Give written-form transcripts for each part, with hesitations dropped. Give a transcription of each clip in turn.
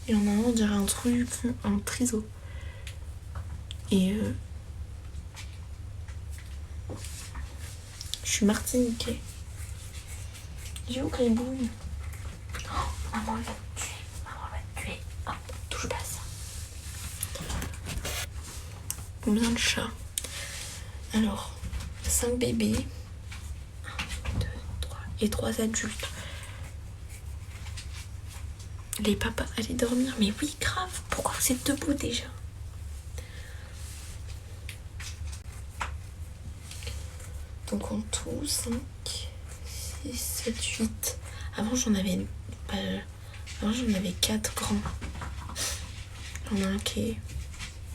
Et en un an, on dirait un truc, un triso. Et je suis martiniquais. J'ai où Gribouille? Oh, maman va te tuer. Maman va te tuer. Oh, touche pas à ça. Combien de chats? Alors, 5 bébés. 1, 2, 3. Et 3 adultes. Les papas allaient dormir. Mais oui, grave. Pourquoi vous êtes debout déjà? Donc en tout, 5, 6, 7, 8. Avant j'en avais 4 grands. Il y en a un qui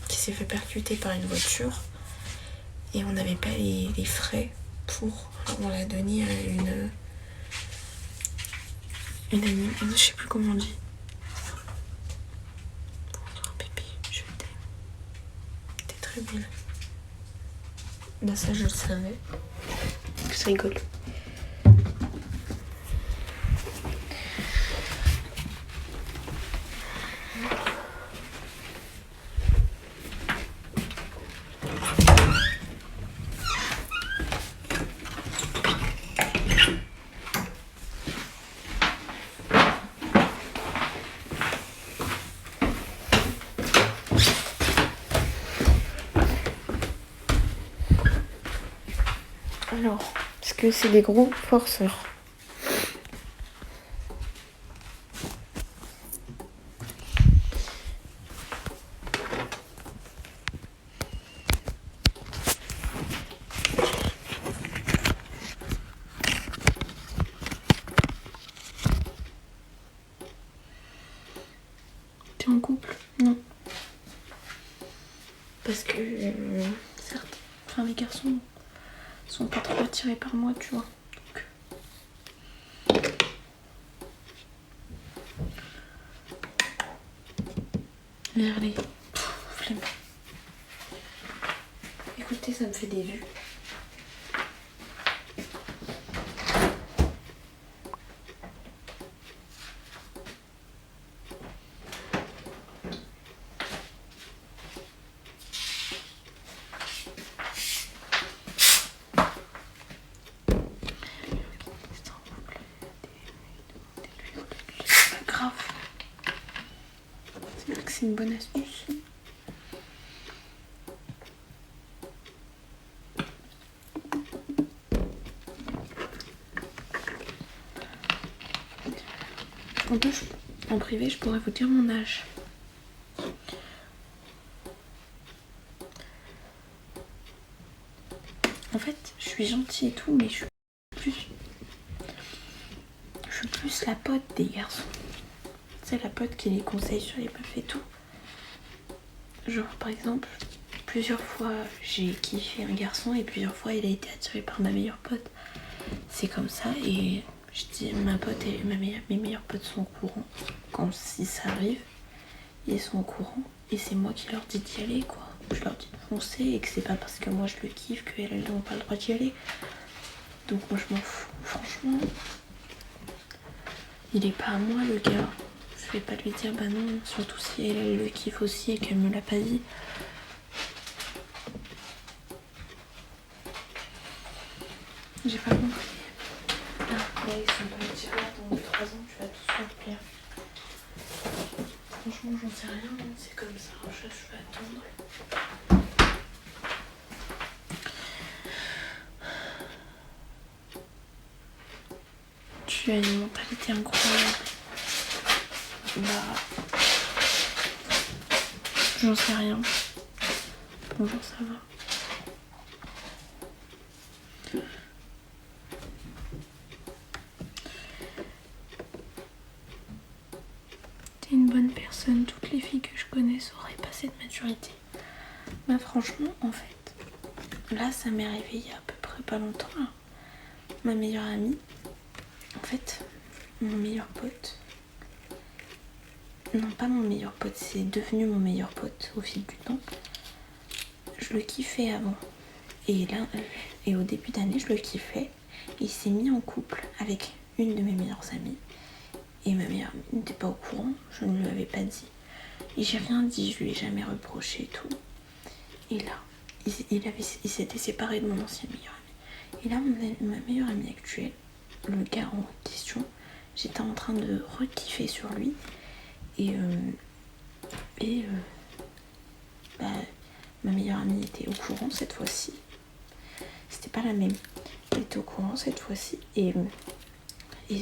s'est fait percuter par une voiture. Et on n'avait pas les frais pour. Alors on l'a donné à une amie. Je sais plus comment on dit. Bonsoir bébé, je t'aime. T'es très belle. Bah ça je le savais. Je rigole. Alors, parce que c'est des gros forceurs. T'es en couple? Non. Parce que, certes, les garçons sont pas trop attirés par moi, tu vois. Donc... Merlez. Flemme. Écoutez, ça me fait des vues. C'est une bonne astuce. En privé, je pourrais vous dire mon âge. En fait, je suis gentille et tout, mais je suis plus la pote des garçons. C'est la pote qui les conseille sur les meufs et tout. Genre, par exemple, plusieurs fois, j'ai kiffé un garçon et plusieurs fois, il a été attiré par ma meilleure pote. C'est comme ça et je dis, ma pote et mes meilleures potes sont au courant. Quand si ça arrive, ils sont au courant et c'est moi qui leur dis d'y aller, quoi. Je leur dis de foncer et que c'est pas parce que moi je le kiffe qu'elles n'ont pas le droit d'y aller. Donc moi je m'en fous, franchement. Il est pas à moi le gars. Je vais pas lui dire bah non, surtout si elle le kiffe aussi et qu'elle me l'a pas dit. J'ai pas compris. Là, ils sont pas attirés, dans 2-3 ans, tu vas tous remplir. Franchement, j'en sais rien, c'est comme ça, je vais attendre. Tu as une mentalité incroyable. Bah, j'en sais rien. Bonjour, ça va? T'es une bonne personne. Toutes les filles que je connais sauraient pas cette maturité. Bah franchement, en fait, là, ça m'est arrivé il y a à peu près pas longtemps. Là. Ma meilleure amie, en fait, mon meilleur pote. Non, pas mon meilleur pote, c'est devenu mon meilleur pote au fil du temps. Je le kiffais avant. Et là, au début d'année, je le kiffais. Il s'est mis en couple avec une de mes meilleures amies. Et ma mère n'était pas au courant, je ne lui avais pas dit. Et j'ai rien dit, je lui ai jamais reproché et tout. Et là, il s'était séparé de mon ancien meilleur ami. Et là, ma meilleure amie actuelle, le gars en question, j'étais en train de re-kiffer sur lui. Et ma meilleure amie était au courant cette fois-ci. C'était pas la même. Elle était au courant cette fois-ci. Et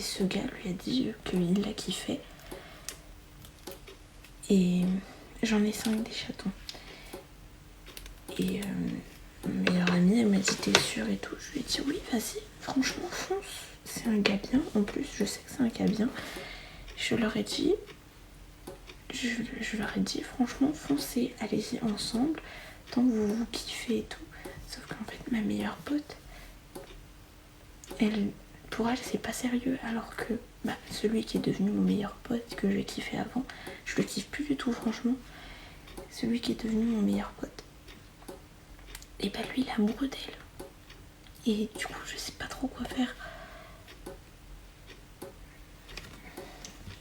ce gars lui a dit qu'il la kiffait. Et j'en ai 5 des chatons. Et ma meilleure amie, elle m'a dit t'es sûre et tout. Je lui ai dit oui, vas-y, franchement fonce. C'est un gars bien. En plus, je sais que c'est un gars bien. Je leur ai dit franchement foncez, allez-y ensemble, tant que vous vous kiffez et tout. Sauf qu'en fait ma meilleure pote, pour elle c'est pas sérieux, alors que celui qui est devenu mon meilleur pote, que j'ai kiffé avant, je le kiffe plus du tout franchement. Celui qui est devenu mon meilleur pote, et lui il est amoureux d'elle. Et du coup je sais pas trop quoi faire.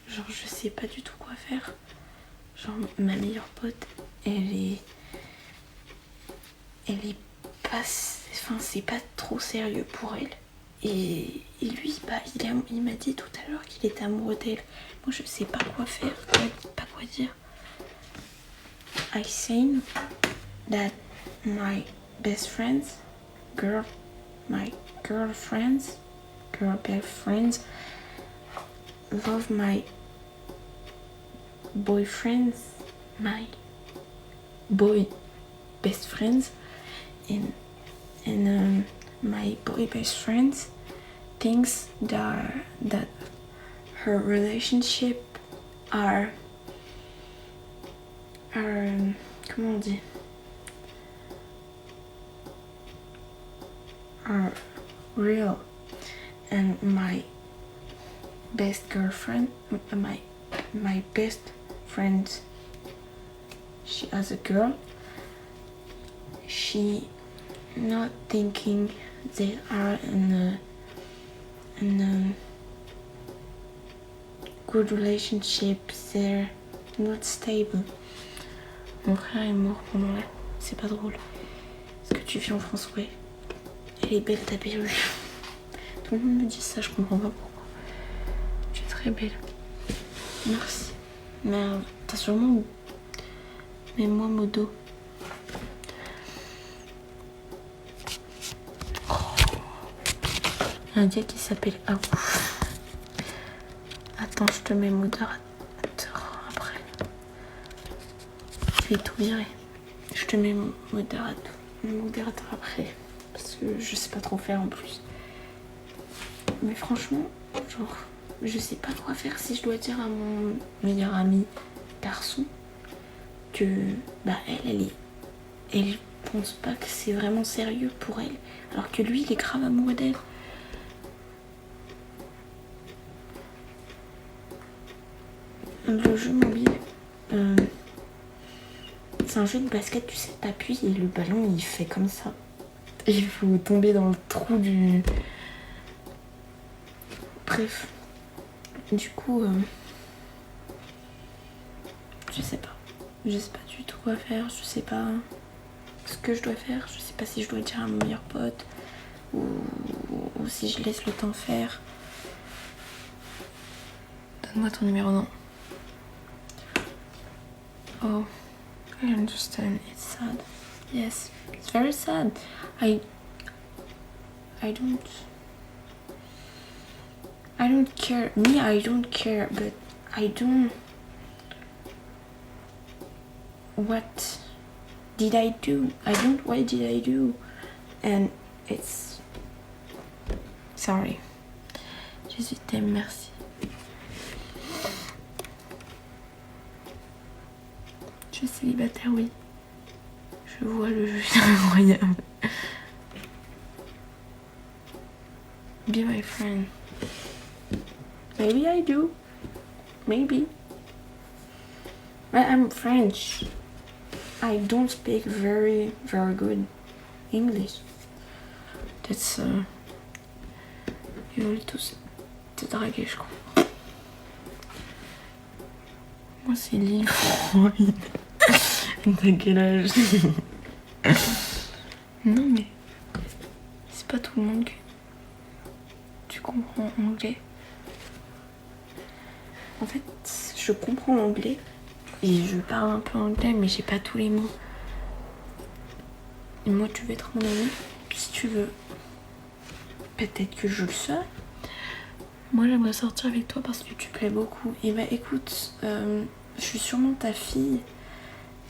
Genre je sais pas du tout quoi faire. Genre ma meilleure pote, elle est pas, enfin c'est pas trop sérieux pour elle. Et lui, il m'a dit tout à l'heure qu'il était amoureux d'elle. Moi je sais pas quoi faire, pas quoi dire. I think that my best friends, my best friends love my boyfriends, my boy best friends, and my boy best friends thinks that her relationship are comment on dit, are real, and my best girlfriend, my best friend, she has a girl, she not thinking they are in a good relationship, they're not stable. Mon frère est mort pendant là, c'est pas drôle. Ce que tu fais en France, ouais. Elle est belle ta perruque. Tout le monde me dit ça, je comprends pas pourquoi. Tu es très belle. Merci. Merde, t'as sûrement... Mais moi, modo. Il y a un gars qui s'appelle Aou. Attends, je te mets modérateur après. Je vais tout virer. Je te mets modérateur après. Parce que je sais pas trop faire en plus. Mais franchement, genre, je sais pas quoi faire si je dois dire à mon meilleur ami garçon que elle pense pas que c'est vraiment sérieux pour elle, alors que lui il est grave amoureux d'elle. Le jeu mobile, c'est un jeu de basket, tu sais, t'appuies et le ballon il fait comme ça. Et il faut tomber dans le trou du... Bref. Du coup, je sais pas. Je sais pas du tout quoi faire, je sais pas ce que je dois faire. Je sais pas si je dois dire à mon meilleur pote ou si je laisse le temps faire. Donne-moi ton numéro, non. Oh, I understand. It's sad. Yes, it's very sad. I don't care. Me, I don't care, but I don't... What did I do? What did I do? And it's... Sorry. Jésus t'aime, merci. Je suis célibataire, oui. Je vois le jeu incroyable. Be my friend. Maybe I do. Maybe. But I'm French. I don't speak very good English. That's ils veulent tous te draguer, je crois. Moi, c'est Lil Freud. T'as quel âge? Non, mais c'est pas tout le monde que tu comprends anglais. En fait, je comprends l'anglais et je parle un peu anglais, mais j'ai pas tous les mots. Et moi, tu veux être mon ami? Si tu veux. Peut-être que je le serai. Moi, j'aimerais sortir avec toi parce que tu plais beaucoup. Et bah écoute, je suis sûrement ta fille.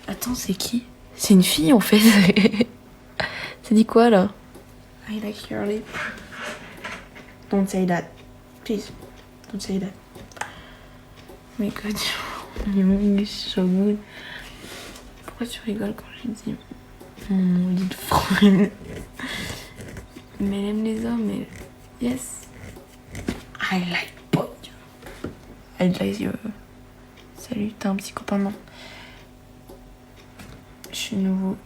Attends, c'est qui? C'est une fille en fait. Ça dit quoi là? I like your lip. Don't say that. Please. Don't say that. Mais God, your English so good. Pourquoi tu rigoles quand je dis mon lit de Freud? Mais elle aime les hommes, mais yes. I like boy. I like you. Salut, t'as un petit copain? Non. Je suis nouveau.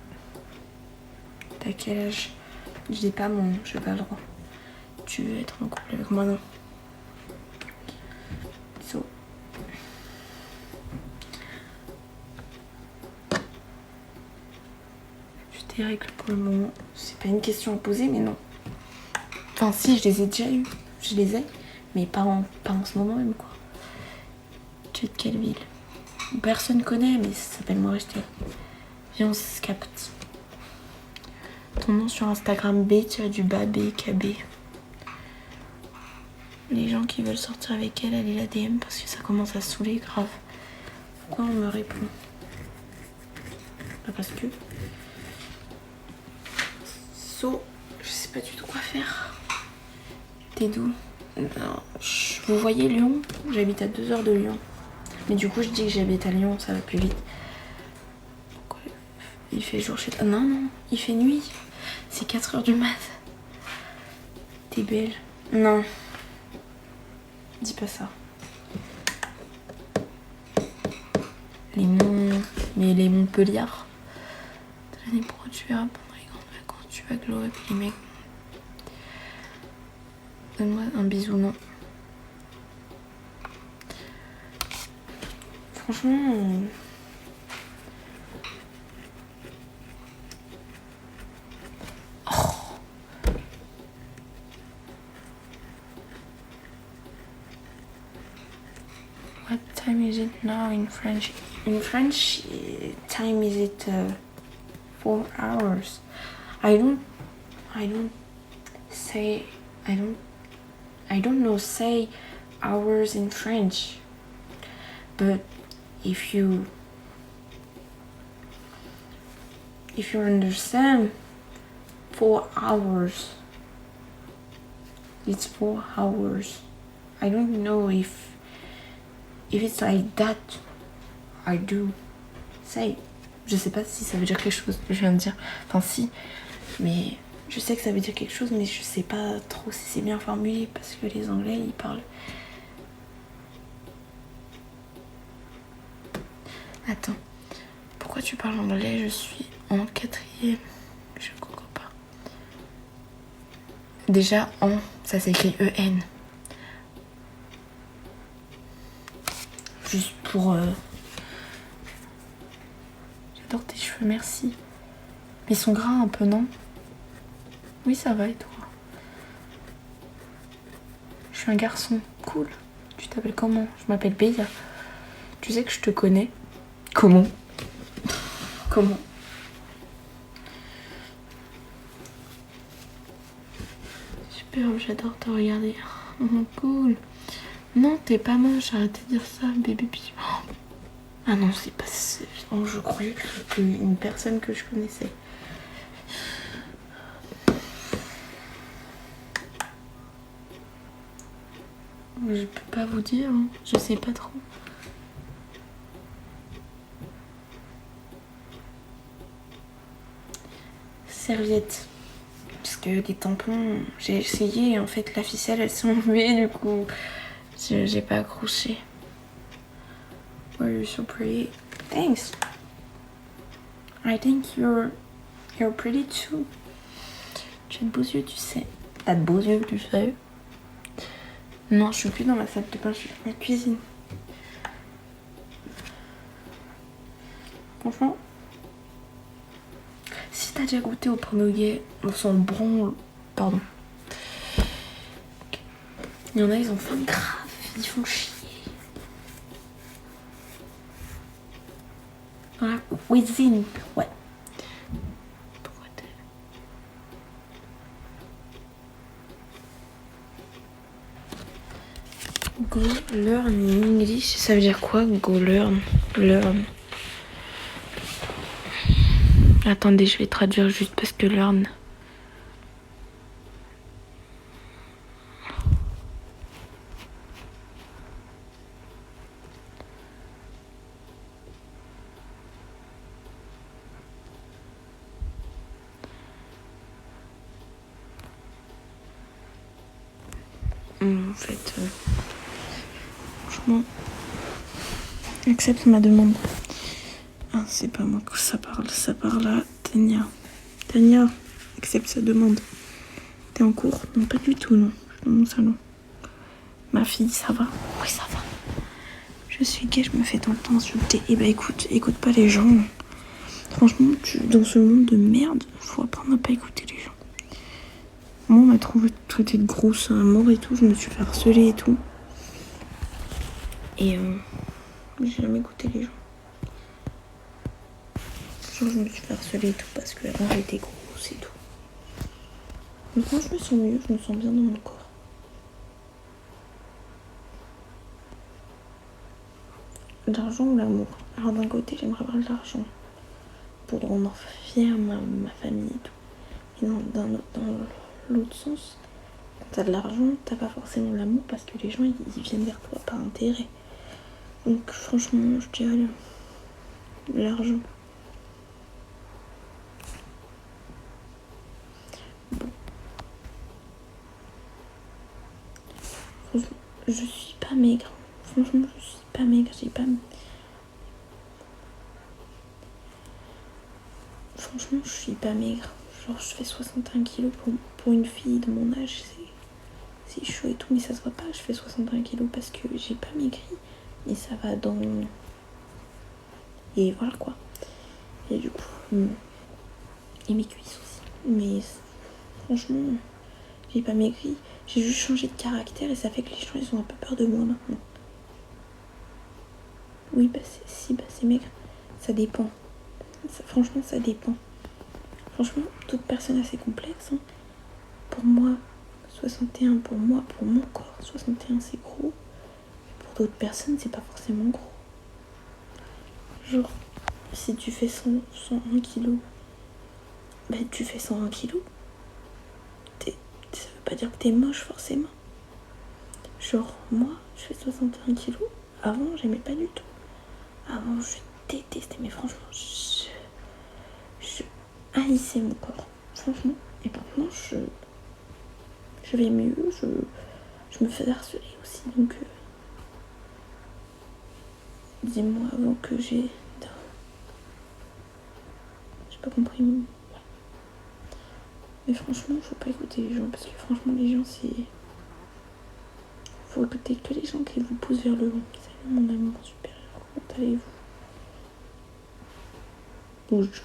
T'as quel âge? Je dis pas mon, j'ai pas le droit. Tu veux être en couple avec moi? Non. So. Je dirais que pour le moment, c'est pas une question à poser, mais non. Enfin, si, je les ai déjà eu. Je les ai, mais pas en ce moment même, quoi. Tu es de quelle ville? Personne connaît, mais ça s'appelle Morestel. Viens, on se capte. Ton nom sur Instagram, B-du-bas, BKB. Les gens qui veulent sortir avec elle, allez la DM parce que ça commence à saouler grave. Pourquoi on me répond? Bah parce que... So, je sais pas du tout quoi faire. T'es d'où? Vous voyez Lyon? J'habite à 2 heures de Lyon. Mais du coup, je dis que j'habite à Lyon, ça va plus vite. Pourquoi il fait jour chez toi? Non, non, il fait nuit. C'est 4 heures du mat. T'es belle. Non. Dis pas ça. Les monts... Mais les Montpelliards. L'année pro, tu verras pendant les grandes vacances, tu vas glow up les mecs. Donne-moi un bisou, non. Franchement... What time is it now in French? In French, time is it 4 hours. I don't say hours in French. But if you understand 4 hours, it's 4 hours. I don't know if it's like that, I do say. Je sais pas si ça veut dire quelque chose, je viens de dire. Enfin si, mais je sais que ça veut dire quelque chose, mais je sais pas trop si c'est bien formulé parce que les Anglais, ils parlent. Attends, pourquoi tu parles anglais? Je suis en 4e. Je comprends pas. Déjà, en, ça s'écrit E-N. Juste pour... J'adore tes cheveux, merci. Mais ils sont gras un peu, non? Oui, ça va, et toi? Je suis un garçon. Cool. Tu t'appelles comment? Je m'appelle Béa. Tu sais que je te connais. Comment? Comment? Superbe, j'adore te regarder. Oh, cool. Non, t'es pas moche, arrête de dire ça, bébé. Oh. Ah non, c'est pas... Oh, je croyais que c'était une personne que je connaissais. Je peux pas vous dire, hein. Je sais pas trop. Serviette. Parce que les tampons, j'ai essayé et en fait la ficelle elle s'est enlevée, du coup j'ai pas accroché. Oh, you're so pretty. Thanks. I think you're pretty too. Tu as de beaux yeux, tu sais. T'as de beaux yeux, tu sais. Non, je suis plus dans ma salle de bain, je suis dans la cuisine. Franchement, si t'as déjà goûté au portugais, on s'en branle. Pardon. Il y en a, ils ont faim grave, ils font chier. Dans la cuisine, ouais. Pourquoi Go learn in English, ça veut dire quoi? Go learn. Learn. Attendez, je vais traduire juste parce que learn. En fait, franchement, accepte ma demande. Ah, c'est pas moi que ça parle à Tania. Tania, accepte sa demande. T'es en cours? Non, pas du tout, non. Je suis dans mon salon. Ma fille, ça va? Oui, ça va. Je suis gay, je me fais tout le temps insulter. Eh ben écoute pas les gens. Franchement, dans ce monde de merde, faut apprendre à pas écouter les gens. Moi, on m'a traité de grosse à mort et tout. Je me suis fait harceler et tout. Et j'ai jamais écouté les gens. Genre, je me suis fait harceler et tout parce que avant j'étais grosse et tout. Maintenant, je me sens mieux, je me sens bien dans mon corps. L'argent ou l'amour? Alors, d'un côté, j'aimerais avoir de l'argent pour rendre fière ma famille et tout. Et dans l'autre sens, quand t'as de l'argent, t'as pas forcément l'amour parce que les gens ils viennent vers toi par intérêt. Donc, franchement, je dirais l'argent. Franchement, je suis pas maigre. Franchement, je suis pas maigre. Franchement, je suis pas maigre. Genre, je fais 61 kilos pour une fille de mon âge. C'est chaud et tout, mais ça se voit pas. Je fais 61 kilos parce que j'ai pas maigri. Et ça va dans... Et voilà quoi. Et du coup... Et mes cuisses aussi. Mais franchement, j'ai pas maigri. J'ai juste changé de caractère et ça fait que les gens, ils ont un peu peur de moi maintenant. Oui, bah c'est maigre. Ça dépend. Franchement, ça dépend. Franchement, toute personne a ses complexes. Hein. Pour moi, 61, pour mon corps, 61 c'est gros. Pour d'autres personnes, c'est pas forcément gros. Genre, si tu fais 101 kilos, bah tu fais 101 kilos. Ça veut pas dire que t'es moche forcément. Genre, moi, je fais 61 kilos. Avant, j'aimais pas du tout. Avant, je détestais, mais franchement, je haïssais mon corps. Franchement. Et maintenant, je vais mieux. Je me fais harceler aussi. Donc, dis-moi avant que j'ai pas compris. Mais franchement, faut pas écouter les gens. Parce que franchement, les gens, c'est... Faut écouter que les gens qui vous poussent vers le haut. Salut mon amour supérieur. Comment allez-vous? Bouge.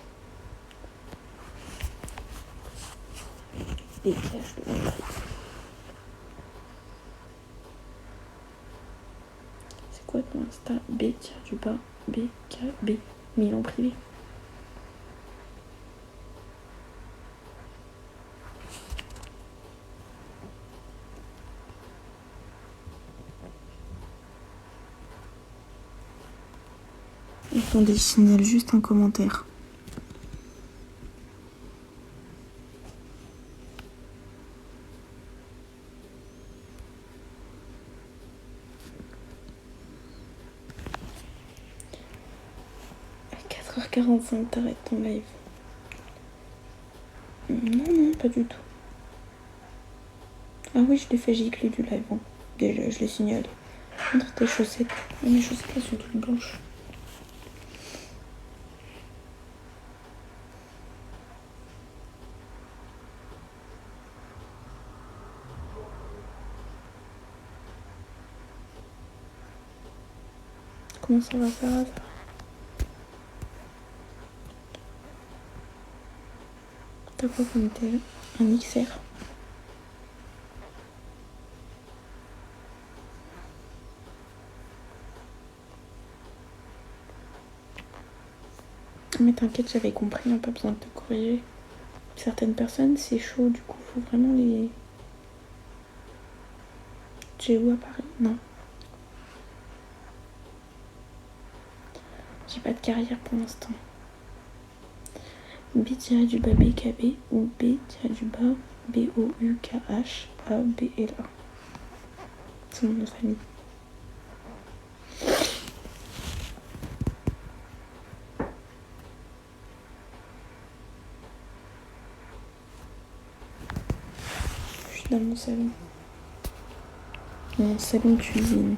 Dégage de mon mari. C'est quoi ton Insta? B-du-bas BKB. Mais en privé. Attendez, je signale juste un commentaire. À 4h45, t'arrêtes ton live. Non, pas du tout. Ah oui, je l'ai fait gicler du live. Hein. Déjà, je l'ai signalé. Montre tes chaussettes. Mes chaussettes, elles sont toutes blanches. Comment ça va, ça va? T'as quoi comme tel? Un XR. Mais t'inquiète, j'avais compris, hein, pas besoin de te corriger. Certaines personnes, c'est chaud, du coup, faut vraiment les... J'ai où à Paris? Non. J'ai pas de carrière pour l'instant. B-BKB ou B-BOUKH ABLA. C'est mon nom de famille. Je suis dans mon salon. Mon salon cuisine.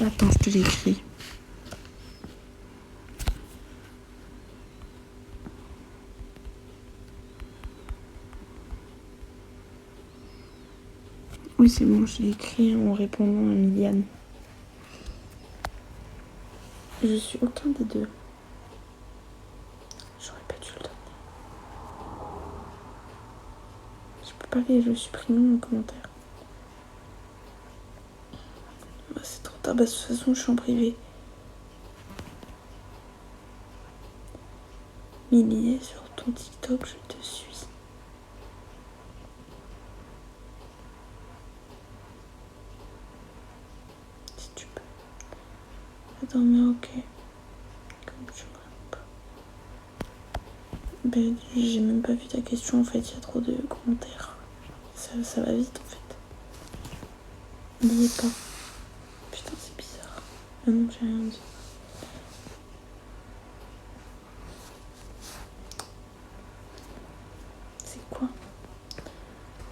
Attends, je te l'écris. Oui, c'est bon, je l'ai écrit en répondant à Miliane. Je suis aucun des deux. J'aurais pas dû le donner. Je peux pas le supprimer en commentaire. Bah, c'est trop tard, bah, de toute façon, je suis en privé. Millie, sur ton TikTok, je te suis. Si tu peux. Attends, mais ok. Comme tu veux. Ben, j'ai même pas vu ta question en fait, il y a trop de commentaires. Ça va vite en fait. N'y est pas. Putain, c'est bizarre. Ah non, j'ai rien dit. C'est quoi? De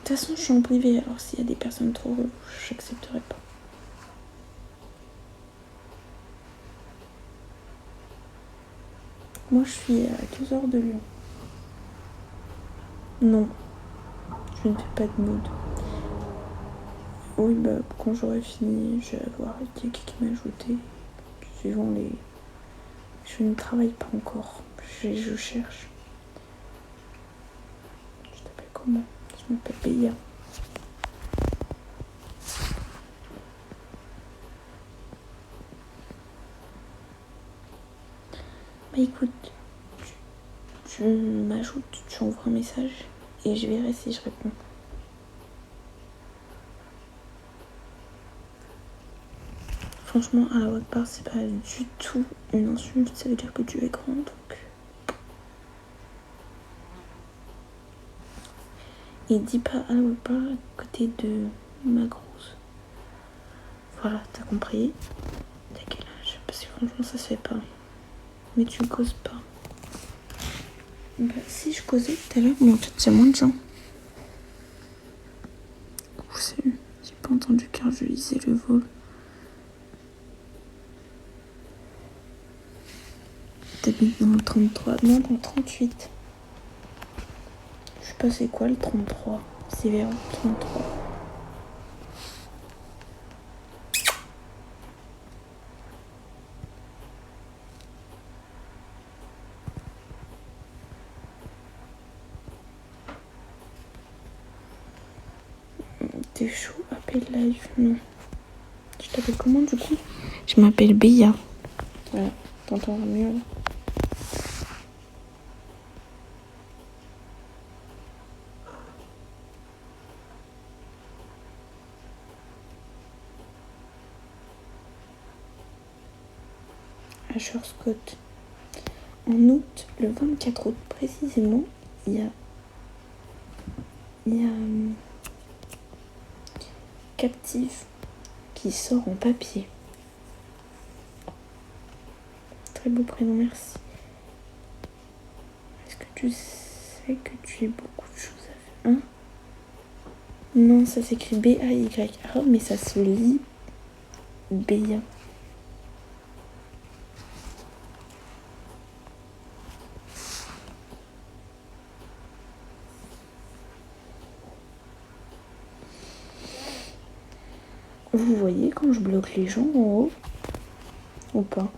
toute façon, je suis en privé, alors s'il y a des personnes trop reloues, j'accepterai pas. Moi, je suis à 2 heures de Lyon. Non, je ne fais pas de mood. Oui, bah, quand j'aurai fini, je vais voir qui m'a ajouté. Suivant les... Je ne travaille pas encore. Je cherche. Je t'appelle comment? Je m'appelle Béa. Bah écoute, tu m'ajoutes, tu envoies un message et je verrai si je réponds. Franchement, à la haute part, c'est pas du tout une insulte, ça veut dire que tu es grande, donc... Et dis pas à la haute part à côté de ma grosse. Voilà, t'as compris? T'as quel âge? Parce que franchement, ça se fait pas. Mais tu causes pas. Bah si, je causais tout à l'heure, mais en fait, il y a moins de gens. Ouh, salut. J'ai pas entendu car je lisais le vol. T'habites dans le 33? Non, dans le 38. Je sais pas c'est quoi le 33. C'est vers le 33. T'es chaud, appelle live. Non. Je t'appelle comment du coup? Je m'appelle Béa. Voilà, t'entendras mieux là. Asher Scott. En août, le 24 août précisément, il y a Captive qui sort en papier. Très beau prénom, merci. Est-ce que tu sais que tu as beaucoup de choses à faire, hein? Non, ça s'écrit B-A-Y-A, mais ça se lit Béa. Vous voyez quand je bloque les gens en haut ou pas?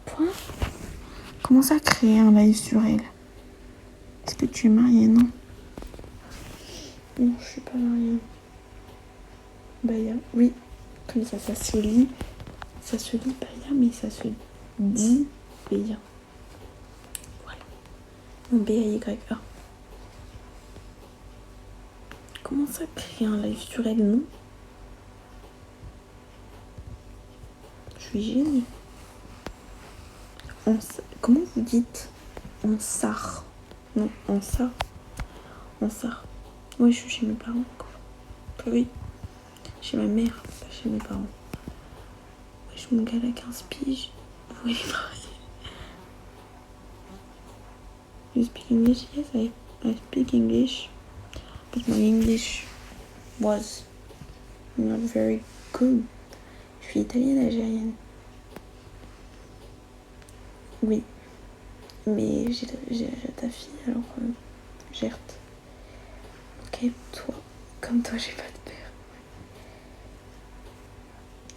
Quoi? Comment ça créer un live sur elle? Est-ce que tu es mariée? Non. Non, je suis pas mariée. Baya, oui. Comme ça se lit. Ça se lit Baya, mais ça se dit Baya. Voilà. B-A-Y-A. Comment ça créer un live sur elle? Non. Je suis gênée. Comment vous dites? En sar. Non, en ça. En sar. Oui, je suis chez mes parents encore. Oui. Chez ma mère, pas chez mes parents. Wesh, mon gars, à 15 piges. Oui, You speak English? Yes, I speak English. But my English was not very good. Je suis italienne, algérienne. Oui. Mais j'ai ta fille, alors gerte. Ok, toi. Comme toi, j'ai pas de père.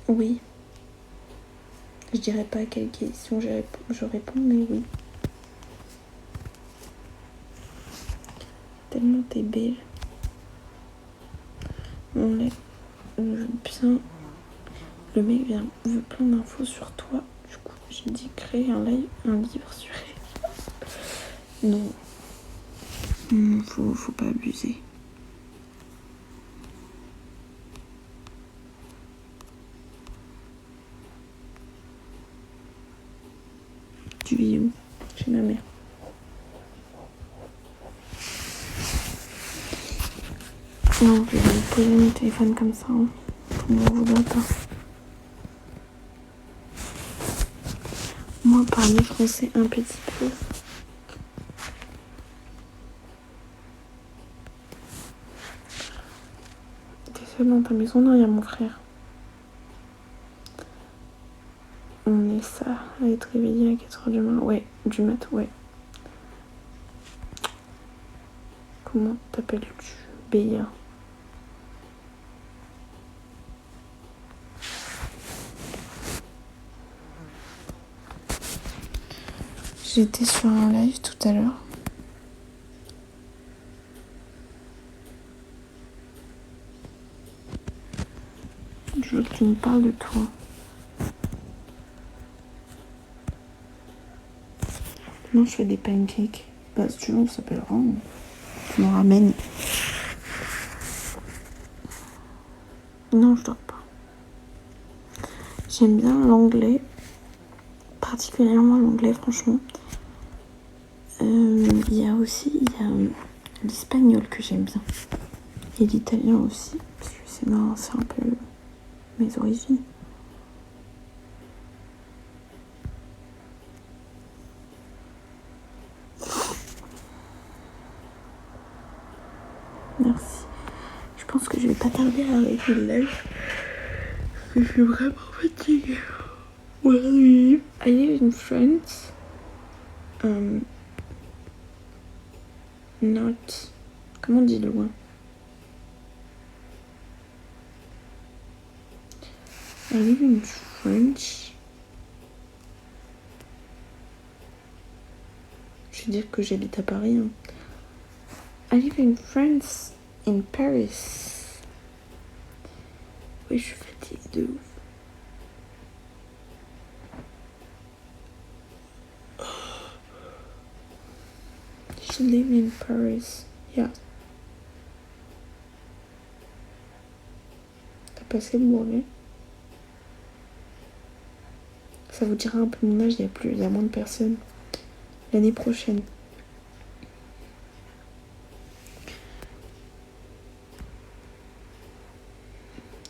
Oui. Je dirais pas à quelle question je réponds, mais oui. Tellement t'es belle. On l'a bien. Le mec veut plein d'infos sur toi. Du coup, j'ai dit créer un livre sur elle. Non. Faut pas abuser. Tu vis où? Chez ma mère. Non, je vais poser mon téléphone comme ça. Hein. On ne voudra pas. Moi, parler français un petit peu. T'es seule dans ta maison? Non, il y a mon frère. On est ça à être réveillé à 4h du matin. Ouais, du mat, ouais. Comment t'appelles-tu? Béa. J'étais sur un live tout à l'heure. Je veux que tu me parles de toi. Non, je fais des pancakes. Bah, si tu veux, on s'appellera. Tu m'en ramènes. Non, je dors pas. J'aime bien l'anglais. Particulièrement l'anglais, franchement. Il y a l'espagnol que j'aime bien. Et l'italien aussi. Parce que c'est un peu mes origines. Merci. Je pense que je vais pas tarder à arrêter le live. Parce que je suis vraiment fatiguée. Oui. I live in France. Not. Comment on dit loin? I live in French. Je vais dire que j'habite à Paris. Hein. I live in France, in Paris. Oui, je suis fatiguée de ouf. Je live in Paris. Yeah. T'as passé le brevet? Ça vous dira un peu mon âge, il y a moins de personnes. L'année prochaine.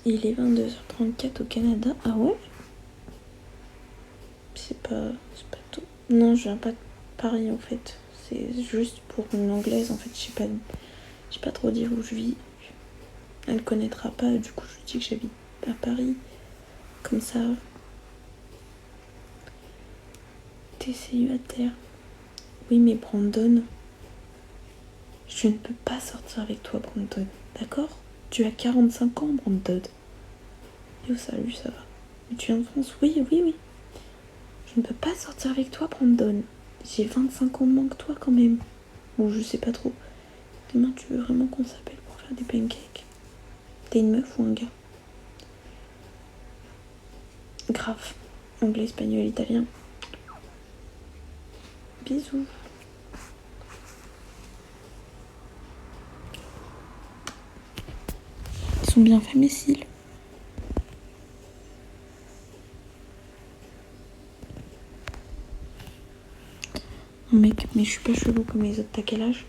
Il est 22h34 au Canada. Ah ouais? C'est pas tout. Non, je viens pas de Paris en fait. C'est juste pour une anglaise en fait. Je sais pas trop dire où je vis. Elle connaîtra pas, du coup je dis que j'habite à Paris. Comme ça. T'es célibataire. Oui, mais Brandon, je ne peux pas sortir avec toi, Brandon. D'accord? Tu as 45 ans, Brandon. Yo, salut, ça va. Mais tu viens de France? Oui, oui, oui. Je ne peux pas sortir avec toi, Brandon. J'ai 25 ans de moins que toi, quand même. Bon, je sais pas trop. Demain, tu veux vraiment qu'on s'appelle pour faire des pancakes? T'es une meuf ou un gars? Grave. Anglais, espagnol, italien. Bisous. Ils sont bien faits, mes cils. Non, mec, mais je suis pas chelou comme les autres. T'as quel âge?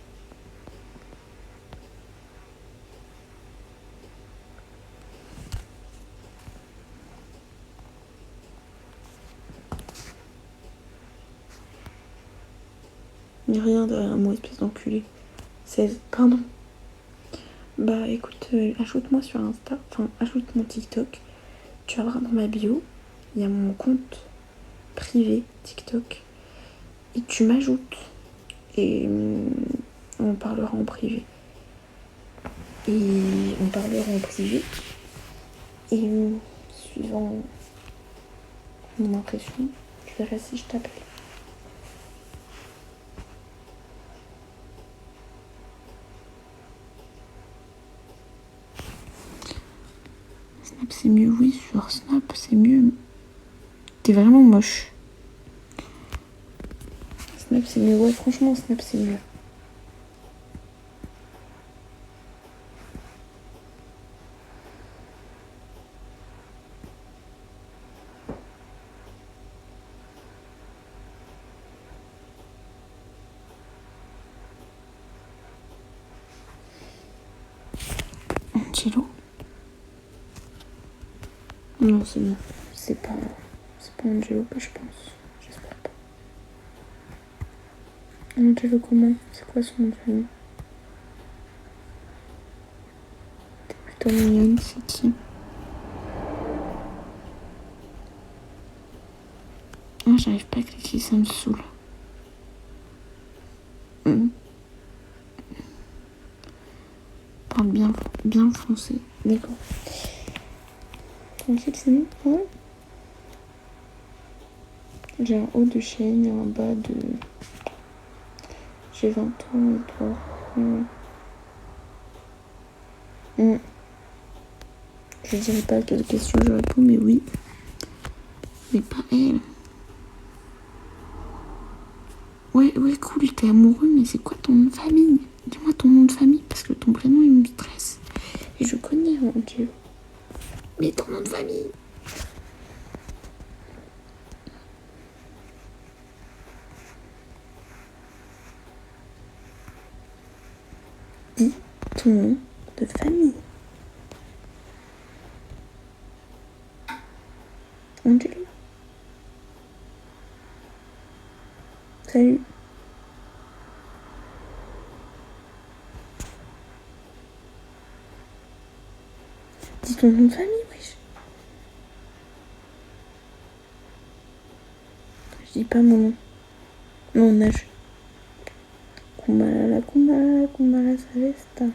Ni rien derrière moi, espèce d'enculé. 16. Pardon. Bah écoute, ajoute-moi sur Insta. Enfin, ajoute mon TikTok. Tu vas voir dans ma bio. Il y a mon compte privé TikTok. Et tu m'ajoutes. Et on parlera en privé. Et suivant mon impression, je verrai si je t'appelle. Snap c'est mieux, oui, sur Snap c'est mieux. T'es vraiment moche. Snap c'est mieux, ouais, franchement, Snap c'est mieux. Angelo? Non, c'est bon. C'est pas Angelo que je pense. J'espère pas. Angelo comment? C'est quoi son nom de famille? T'es plutôt mignonne, c'est qui? Moi j'arrive pas à cliquer, ça me saoule. Parle bien français. D'accord. Tranquille, c'est bon? Ouais. J'ai un haut de chaîne et un bas de... J'ai 20 ans et toi? Je dirais pas à quelle question je réponds, mais oui. Mais pas elle. Ouais, cool, t'es amoureux, mais c'est quoi ton nom de famille? Dis-moi ton nom de famille, parce que ton prénom, il me stresse. Et je connais Angelo. Mais ton nom de famille? Dis ton nom de famille. Angelo. Salut. Dis ton nom de famille, wesh. Je dis pas mon nom. Mon âge. Kumbala, Savesta.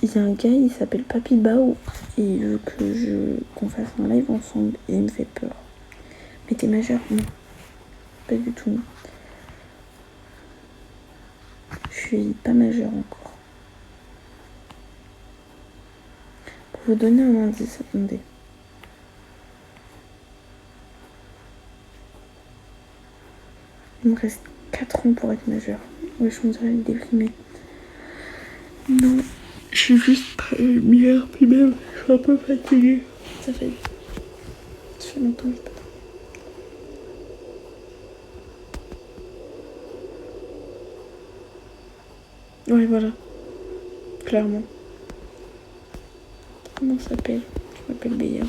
Il y a un gars, il s'appelle Papy Bao. Et il veut qu'on fasse un live ensemble. Et il me fait peur. Mais t'es majeur? Non. Pas du tout, non. Je suis pas majeure encore. Pour vous donner un indice, attendez. Il me reste 4 ans pour être majeure. Ouais, je me dirais déprimée. Non, je suis juste pas lumière, puis même, je suis un peu fatiguée. Ça fait longtemps que je peux pas. Ouais, voilà. Clairement. Comment ça s'appelle? Je m'appelle Béa.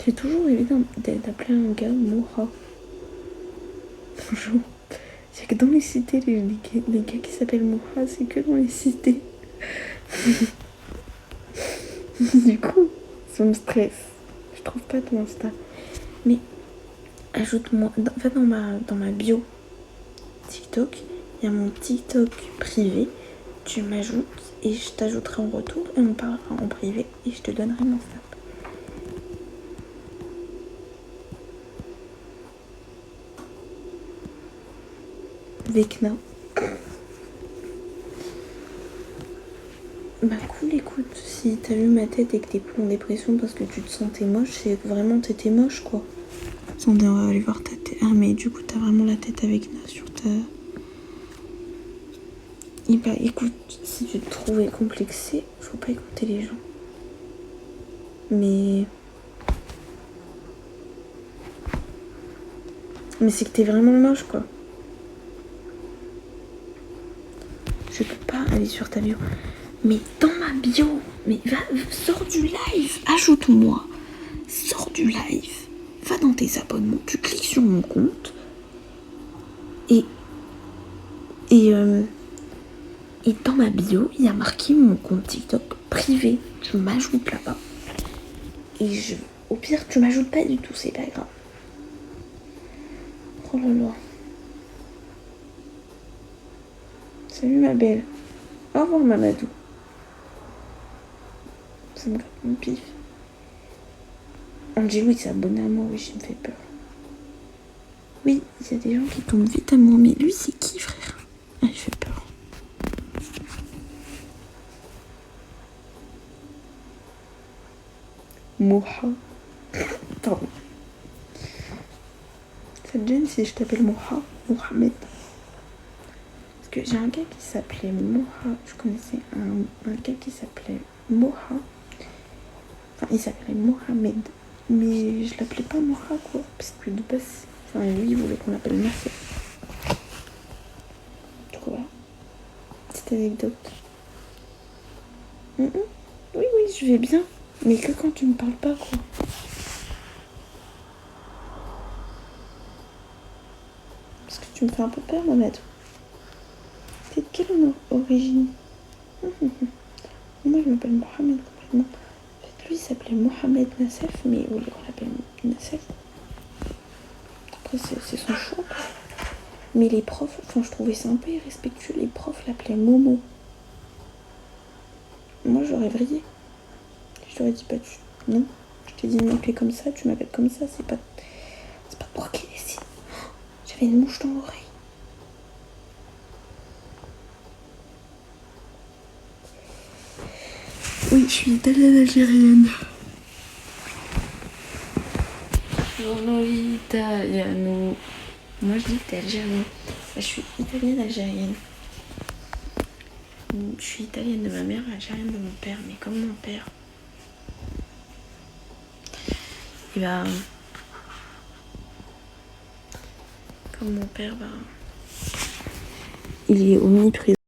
C'est toujours évident d'appeler un gars Moura. Bonjour. C'est que dans les cités, les gars qui s'appellent Moha, c'est que dans les cités. Du coup, ça me stresse. Je trouve pas ton Insta. Mais ajoute-moi, va dans ma bio TikTok, il y a mon TikTok privé, tu m'ajoutes et je t'ajouterai en retour et on parlera en privé et je te donnerai mon Snap. Vecna. Bah cool, écoute, si t'as vu ma tête et que t'es plus en dépression parce que tu te sentais moche, c'est que vraiment t'étais moche quoi. Attendez, on va aller voir ta tête. Ah mais du coup t'as vraiment la tête avec Vecna sur ta... Et bah écoute, si tu te trouvais complexé, faut pas écouter les gens. Mais c'est que t'es vraiment moche quoi. Je peux pas aller sur ta bio. Mais dans ma bio, mais va, sors du live, ajoute-moi. Sors du live, va dans tes abonnements, tu cliques sur mon compte et dans ma bio, il y a marqué mon compte TikTok privé. Tu m'ajoutes là-bas. Et au pire, tu m'ajoutes pas du tout, c'est pas grave. Oh là là. Salut ma belle. Au revoir Mamadou. Ça me gratte mon pif. Angelo il s'est abonné à moi, oui, il me fait peur. Oui, il y a des gens qui tombent vite à moi, mais lui c'est qui frère? Ah, il fait peur. Moha. Pardon. Ça te gêne si je t'appelle Moha? Mohamed. Parce que j'ai un gars qui s'appelait Moha. Je connaissais un gars qui s'appelait Moha. Enfin, il s'appelait Mohamed. Mais je l'appelais pas Moha quoi. Parce que de base, enfin, lui il voulait qu'on l'appelle Nassef. Tu vois? Petite anecdote. Oui, je vais bien. Mais que quand tu me parles pas quoi. Parce que tu me fais un peu peur, Mohamed. T'es de quelle origine? Moi, je m'appelle Mohamed complètement. En fait, lui, il s'appelait Mohamed Nassef, mais il voulait qu'on l'appelle Nassef. Après, c'est son choix. Mais les profs, enfin, je trouvais ça un peu irrespectueux. Les profs l'appelaient Momo. Moi, j'aurais vrillé. Je t'aurais dit, non. Je t'ai dit de m'appeler comme ça, tu m'appelles comme ça, c'est pas de broquer les signes. J'avais une mouche dans l'oreille. Oui, je suis italienne-algérienne. Sono italiano. Moi je dis que t'es algérienne. Je suis italienne-algérienne. Je suis italienne de ma mère, algérienne de mon père. Mais comme mon père, et bah, comme mon père, bah, il est omniprésent.